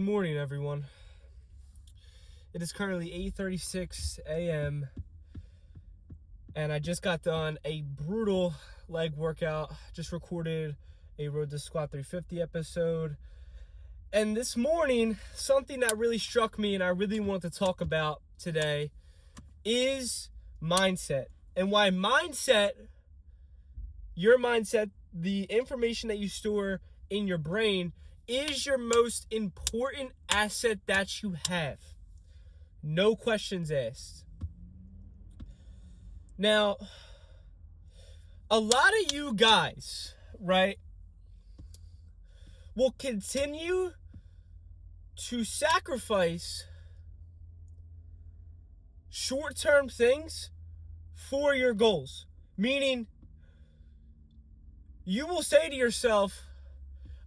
Good morning, everyone. It is currently 8:36 a.m. and I just got done a brutal leg workout. Just recorded a Road to Squat 350 episode. And this morning, something that really struck me and I really want to talk about today is mindset. And why your mindset, the information that you store in your brain, is your most important asset that you have. No questions asked. Now, a lot of you guys, right, will continue to sacrifice short-term things for your goals. Meaning, you will say to yourself,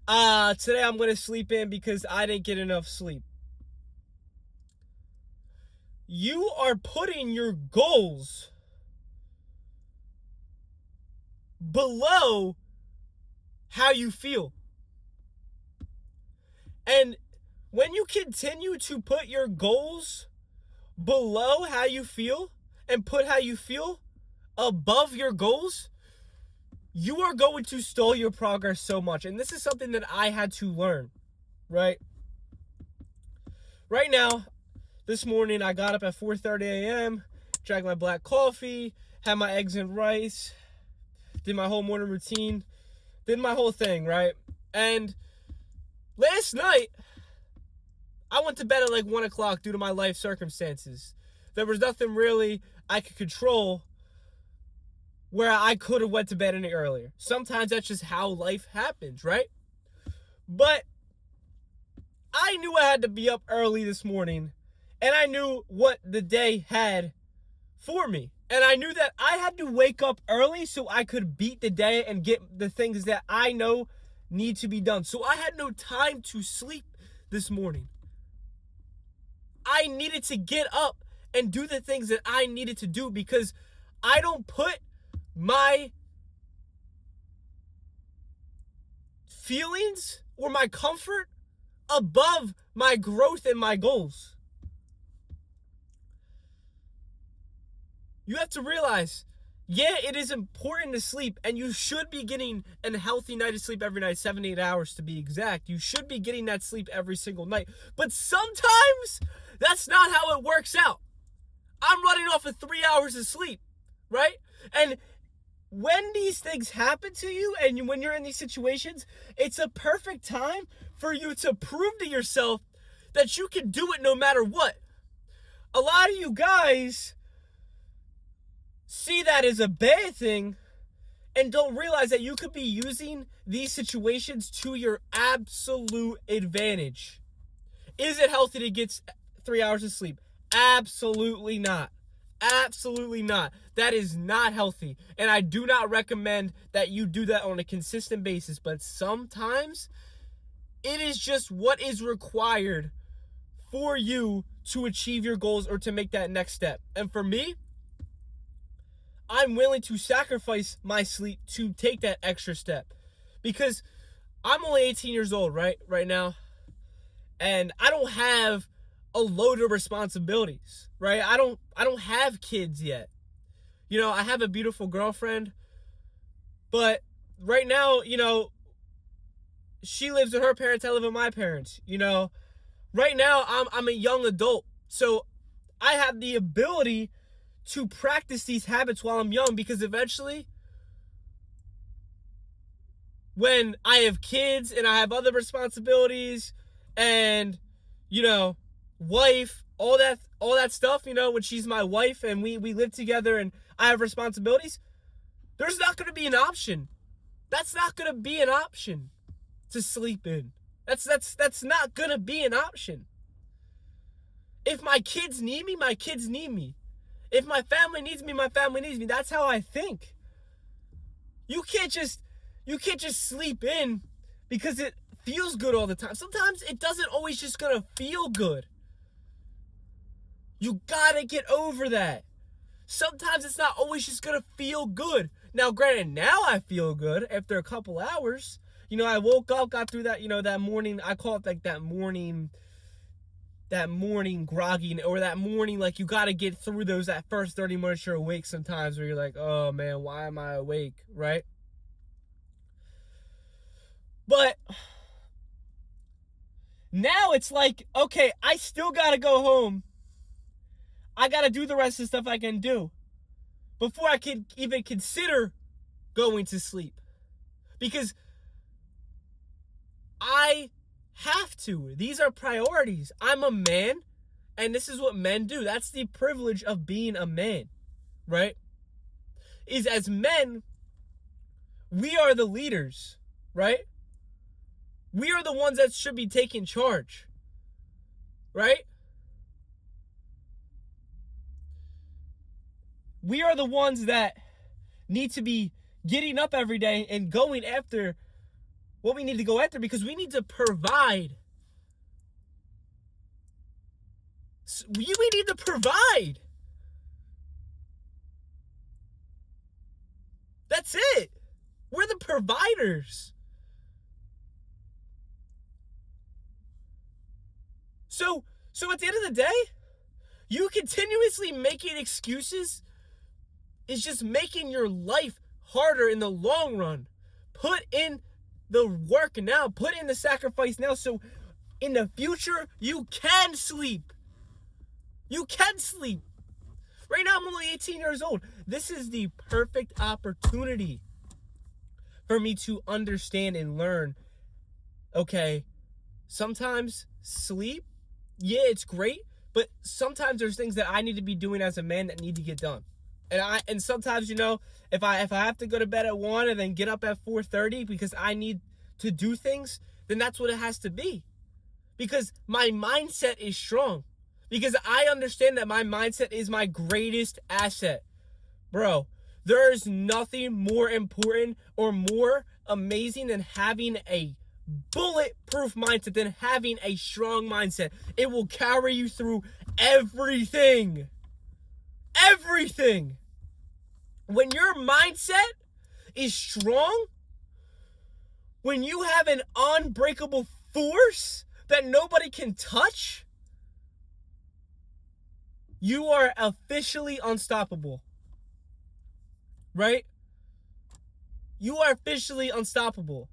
today I'm going to sleep in because I didn't get enough sleep. You are putting your goals below how you feel. And when you continue to put your goals below how you feel and put how you feel above your goals, you are going to stall your progress so much. And this is something that I had to learn, right? Right now, this morning, I got up at 4:30 a.m., drank my black coffee, had my eggs and rice, did my whole morning routine, did my whole thing, right? And last night, I went to bed at like 1 o'clock due to my life circumstances. There was nothing really I could control where I could have went to bed any earlier. Sometimes that's just how life happens, right? But I knew I had to be up early this morning, and I knew what the day had for me. And I knew that I had to wake up early so I could beat the day and get the things that I know need to be done. So I had no time to sleep this morning. I needed to get up and do the things that I needed to do because I don't put my feelings or my comfort above my growth and my goals. You have to realize, yeah, it is important to sleep, and you should be getting a healthy night of sleep every night, 7 to 8 hours to be exact. You should be getting that sleep every single night. But sometimes that's not how it works out. I'm running off of 3 hours of sleep, right? And when these things happen to you and when you're in these situations, it's a perfect time for you to prove to yourself that you can do it no matter what. A lot of you guys see that as a bad thing and don't realize that you could be using these situations to your absolute advantage. Is it healthy to get 3 hours of sleep? Absolutely not. Absolutely not. That is not healthy. And I do not recommend that you do that on a consistent basis. But sometimes it is just what is required for you to achieve your goals or to make that next step. And for me, I'm willing to sacrifice my sleep to take that extra step. Because I'm only 18 years old, right now. And I don't have a load of responsibilities, right? I don't have kids yet. You know, I have a beautiful girlfriend, but right now, you know, she lives with her parents, I live with my parents. You know, right now I'm a young adult, so I have the ability to practice these habits while I'm young, because eventually, when I have kids and I have other responsibilities and, you know, wife, all that stuff, you know, when she's my wife and we live together and I have responsibilities, there's not going to be an option. That's not going to be an option to sleep in. That's not going to be an option. If my kids need me, my kids need me. If my family needs me, my family needs me. That's how I think. You can't just sleep in because it feels good all the time. Sometimes it doesn't always just gonna feel good. You gotta get over that. Sometimes it's not always just gonna feel good. Now, granted, now I feel good after a couple hours. I woke up, got through that, that morning. I call it like that morning groggy, or that morning, like, you got to get through that first 30 minutes you're awake sometimes, where you're like, oh man, why am I awake, right? But now it's like, okay, I still got to go home. I got to do the rest of the stuff I can do before I can even consider going to sleep. Because I have to. These are priorities. I'm a man, and this is what men do. That's the privilege of being a man, right? Is as men, we are the leaders, right? We are the ones that should be taking charge, right? We are the ones that need to be getting up every day and going after what we need to go after, because we need to provide. We need to provide. That's it. We're the providers. So at the end of the day, you continuously making excuses is just making your life harder in the long run. Put in the work now. Put in the sacrifice now, so in the future, you can sleep. You can sleep. Right now, I'm only 18 years old. This is the perfect opportunity for me to understand and learn. Okay, sometimes sleep, yeah, it's great, but sometimes there's things that I need to be doing as a man that need to get done. And sometimes, if I have to go to bed at 1 and then get up at 4:30 because I need to do things, then that's what it has to be. Because my mindset is strong. Because I understand that my mindset is my greatest asset. Bro, there is nothing more important or more amazing than having a bulletproof mindset, than having a strong mindset. It will carry you through everything. Everything. When your mindset is strong, when you have an unbreakable force that nobody can touch, you are officially unstoppable. Right? You are officially unstoppable.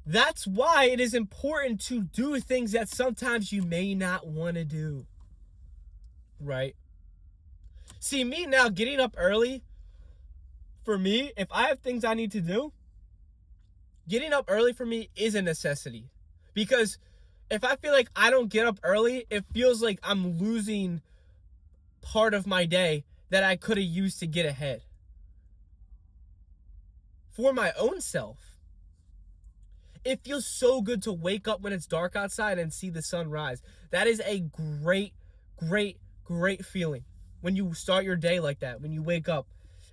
That's why it is important to do things that sometimes you may not want to do. Right? See, me now getting up early, for me, if I have things I need to do, getting up early for me is a necessity. Because if I feel like I don't get up early, it feels like I'm losing part of my day that I could have used to get ahead. For my own self, it feels so good to wake up when it's dark outside and see the sun rise. That is a great, great, great feeling. When you start your day like that, when you wake up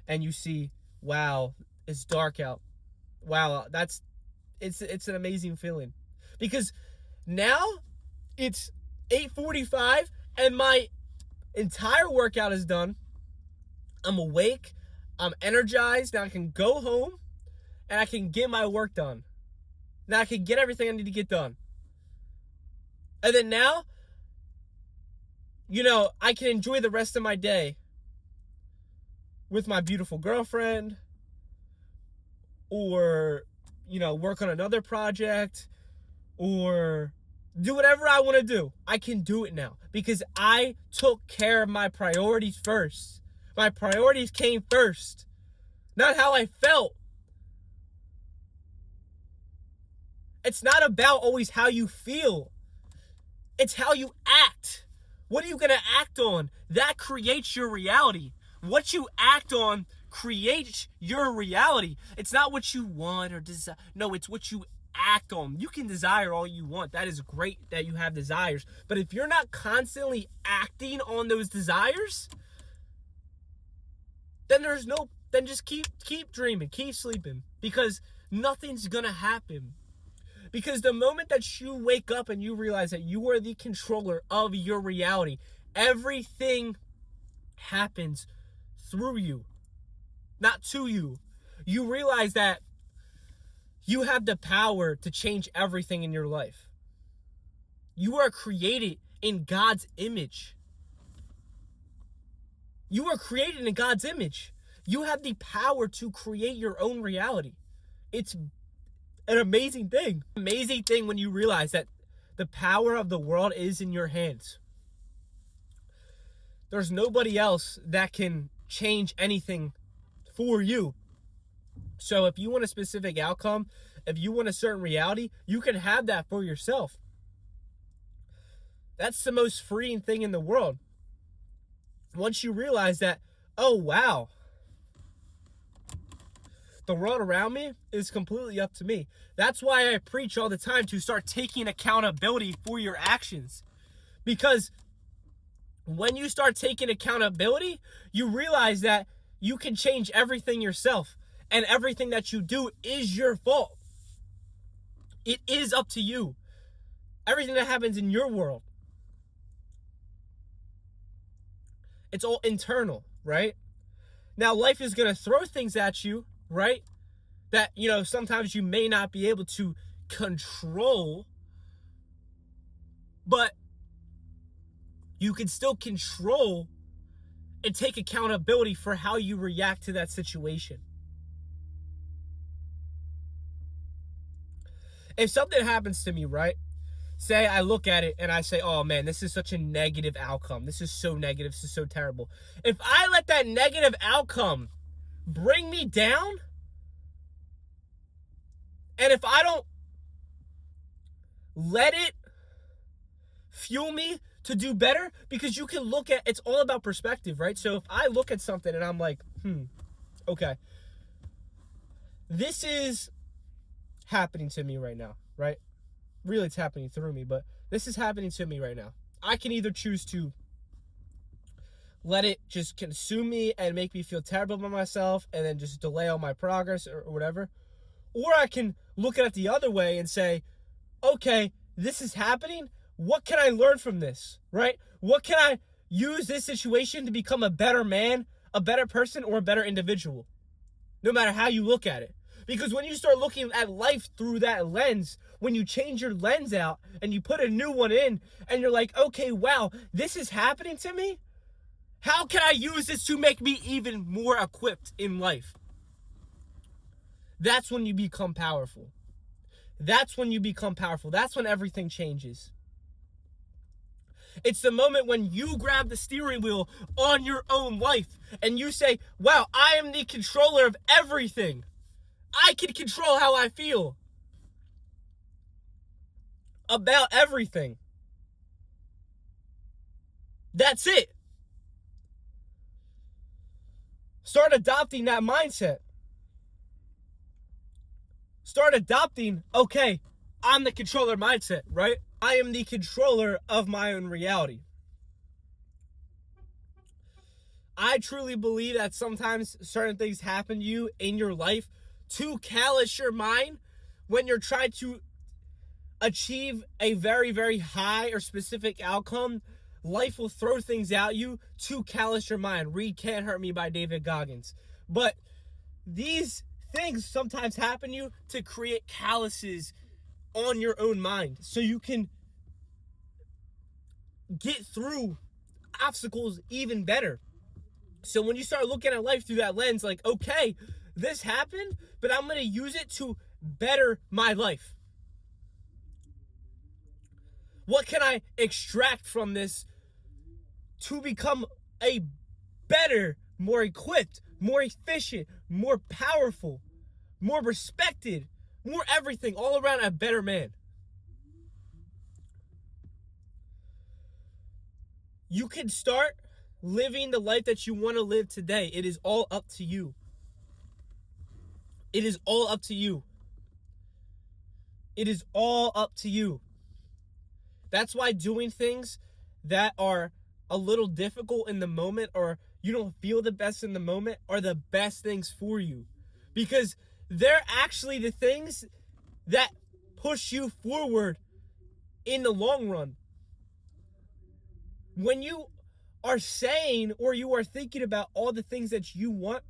and you see, wow, it's dark out. Wow, it's an amazing feeling. Because now it's 8:45 and my entire workout is done. I'm awake. I'm energized. Now I can go home and I can get my work done. Now I can get everything I need to get done. And then now, I can enjoy the rest of my day with my beautiful girlfriend, or, work on another project, or do whatever I want to do. I can do it now because I took care of my priorities first. My priorities came first, not how I felt. It's not about always how you feel. It's how you act. What are you going to act on? That creates your reality. What you act on creates your reality. It's not what you want or desire. No, it's what you act on. You can desire all you want. That is great that you have desires. But if you're not constantly acting on those desires, then then just keep dreaming, keep sleeping, because nothing's going to happen. Because the moment that you wake up and you realize that you are the controller of your reality, everything happens through you, not to you. you realize that you have the power to change everything in your life. You are created in God's image. You are created in God's image. You have the power to create your own reality. It's an amazing thing. Amazing thing when you realize that the power of the world is in your hands. There's nobody else that can change anything for you. So if you want a specific outcome, if you want a certain reality, you can have that for yourself. That's the most freeing thing in the world. Once you realize that, oh wow, the world around me is completely up to me. That's why I preach all the time to start taking accountability for your actions. Because when you start taking accountability, you realize that you can change everything yourself. And everything that you do is your fault. It is up to you. Everything that happens in your world. It's all internal, right? Now, life is going to throw things at you, right? That, sometimes you may not be able to control. But you can still control and take accountability for how you react to that situation. If something happens to me, right? Say I look at it and I say, oh man, this is such a negative outcome. This is so negative. This is so terrible. If I let that negative outcome bring me down, and if I don't let it fuel me to do better, because you can look at, it's all about perspective, right? So if I look at something and I'm like, okay, this is happening to me right now, right? Really, it's happening through me, but this is happening to me right now. I can either choose to let it just consume me and make me feel terrible about myself and then just delay all my progress or whatever. Or I can look at it the other way and say, okay, this is happening. What can I learn from this, right? What can I use this situation to become a better man, a better person, or a better individual? No matter how you look at it. Because when you start looking at life through that lens, when you change your lens out and you put a new one in and you're like, okay, wow, this is happening to me. How can I use this to make me even more equipped in life? That's when you become powerful. That's when you become powerful. That's when everything changes. It's the moment when you grab the steering wheel on your own life and you say, wow, I am the controller of everything. I can control how I feel about everything. That's it. Start adopting that mindset. Start adopting, okay, I'm the controller mindset, right? I am the controller of my own reality. I truly believe that sometimes certain things happen to you in your life to callous your mind when you're trying to achieve a very, very high or specific outcome. Life will throw things at you to callous your mind. Read Can't Hurt Me by David Goggins. But these things sometimes happen to you to create calluses on your own mind so you can get through obstacles even better. So when you start looking at life through that lens, like, okay, this happened, but I'm going to use it to better my life. What can I extract from this to become a better, more equipped, more efficient, more powerful, more respected, more everything, all around a better man? You can start living the life that you want to live today. It is all up to you. It is all up to you. It is all up to you. That's why doing things that are a little difficult in the moment or you don't feel the best in the moment are the best things for you. Because they're actually the things that push you forward in the long run. When you are saying or you are thinking about all the things that you want,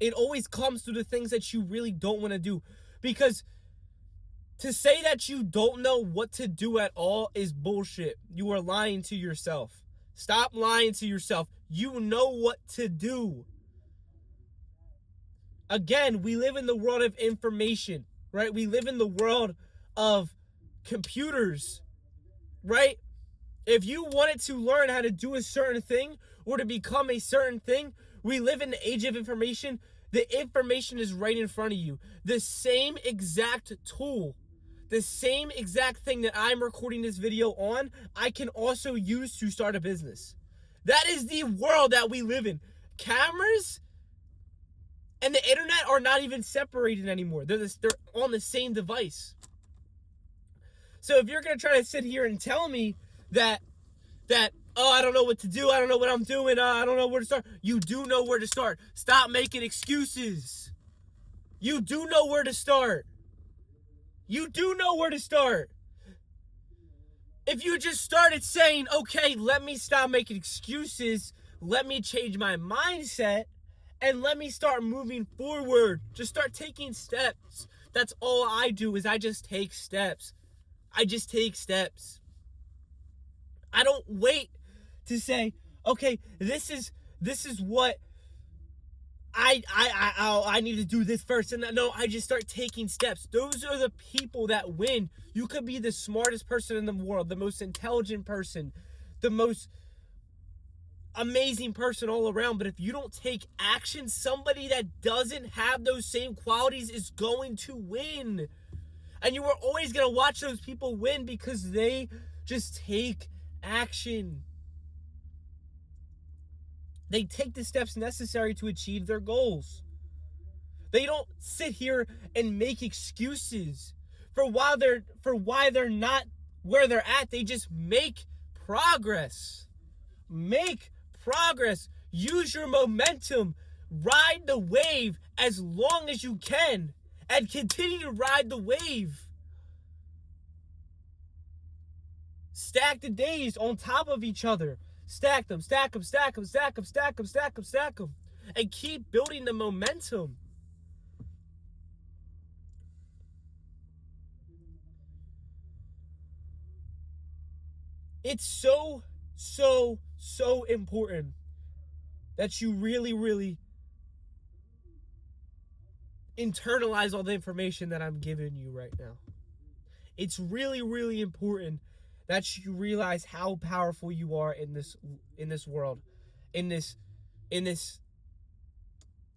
It always comes to the things that you really don't want to do. Because to say that you don't know what to do at all is bullshit. You are lying to yourself. Stop lying to yourself. You know what to do. Again, we live in the world of information, right? We live in the world of computers, right? If you wanted to learn how to do a certain thing or to become a certain thing, we live in the age of information. The information is right in front of you. The same exact tool, the same exact thing that I'm recording this video on, I can also use to start a business. That is the world that we live in. Cameras and the internet are not even separated anymore. They're on the same device. So if you're going to try to sit here and tell me that oh, I don't know what to do, I don't know what I'm doing, I don't know where to start. You do know where to start. Stop making excuses. You do know where to start. You do know where to start. If you just started saying, okay, let me stop making excuses, let me change my mindset, and let me start moving forward. Just start taking steps. That's all I do is I just take steps. I just take steps. I don't wait to say, okay, this is what I need to do this first. And no, I just start taking steps. Those are the people that win. You could be the smartest person in the world, the most intelligent person, the most amazing person all around. But if you don't take action, somebody that doesn't have those same qualities is going to win. And you are always going to watch those people win because they just take action. They take the steps necessary to achieve their goals. They don't sit here and make excuses for why they're not where they're at. They just make progress. Make progress. Use your momentum. Ride the wave as long as you can and continue to ride the wave. Stack the days on top of each other. Stack them, stack them, stack them, stack them, stack them, stack them, stack them. And keep building the momentum. It's so important that you really, really internalize all the information that I'm giving you right now. It's really, really important that you realize how powerful you are in this world, in this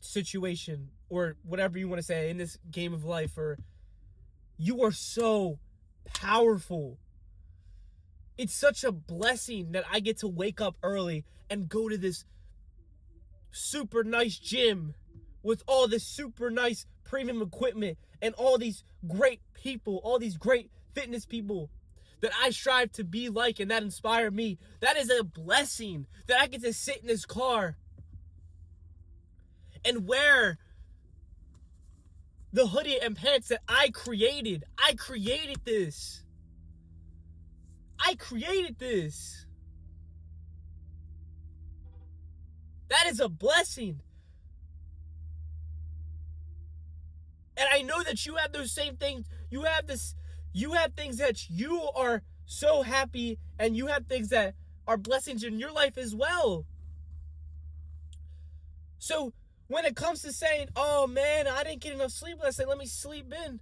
situation, or whatever you want to say, in this game of life. Or you are so powerful. It's such a blessing that I get to wake up early and go to this super nice gym with all this super nice premium equipment and all these great people, all these great fitness people that I strive to be like and that inspire me. That is a blessing that I get to sit in this car and wear the hoodie and pants that I created. I created this. I created this. That is a blessing. And I know that you have those same things. You have things that you are so happy, and you have things that are blessings in your life as well. So when it comes to saying, oh man, I didn't get enough sleep last night, let me sleep in,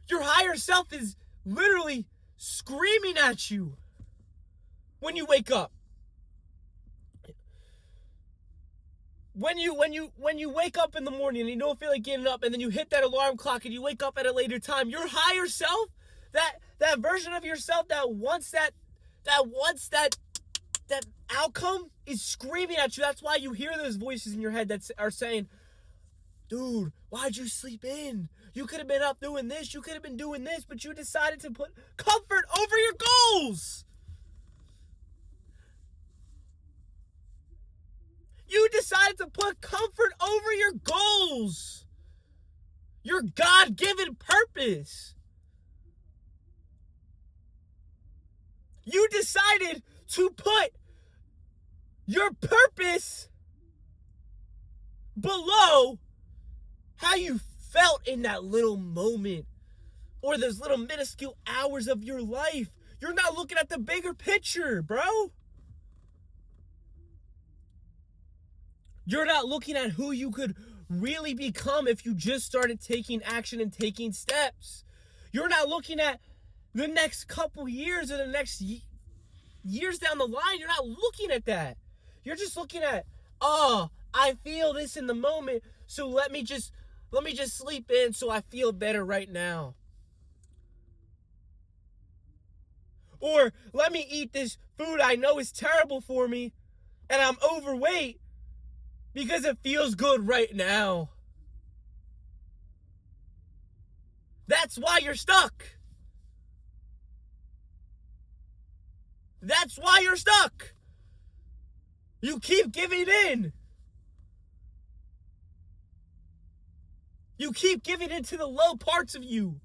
your higher self is literally screaming at you when you wake up. When you wake up in the morning and you don't feel like getting up, and then you hit that alarm clock and you wake up at a later time, your higher self, that version of yourself that wants that outcome, is screaming at you. That's why you hear those voices in your head that are saying, dude, why'd you sleep in? You could have been up doing this, you could have been doing this, but you decided to put comfort over your goals. You decided to put comfort over your goals. Your God-given purpose. You decided to put your purpose below how you felt in that little moment or those little minuscule hours of your life. You're not looking at the bigger picture, bro. You're not looking at who you could really become if you just started taking action and taking steps. You're not looking at the next couple years or the next years down the line. You're not looking at that. You're just looking at, oh, I feel this in the moment, so let me just sleep in so I feel better right now. Or let me eat this food I know is terrible for me and I'm overweight because it feels good right now. That's why you're stuck. That's why you're stuck. You keep giving in. You keep giving in to the low parts of you.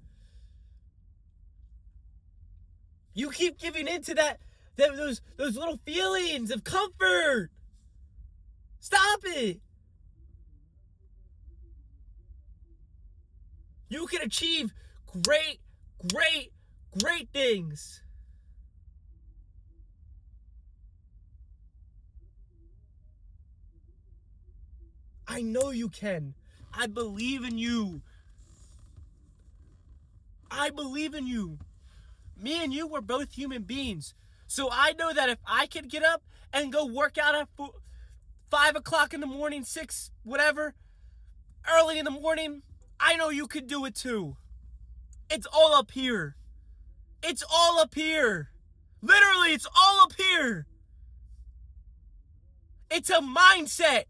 You keep giving in to those little feelings of comfort. Stop it. You can achieve great things. I know you can. I believe in you. I believe in you. Me and you were both human beings. So I know that if I could get up and go work out at 5 o'clock in the morning, 6, whatever, early in the morning, I know you could do it too. It's all up here. It's all up here. Literally, it's all up here. It's a mindset.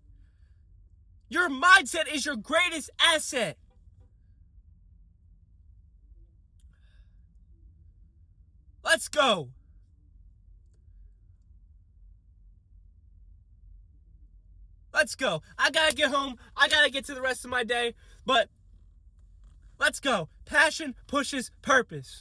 Your mindset is your greatest asset. Let's go. Let's go. I gotta get home. I gotta get to the rest of my day. But let's go. Passion pushes purpose.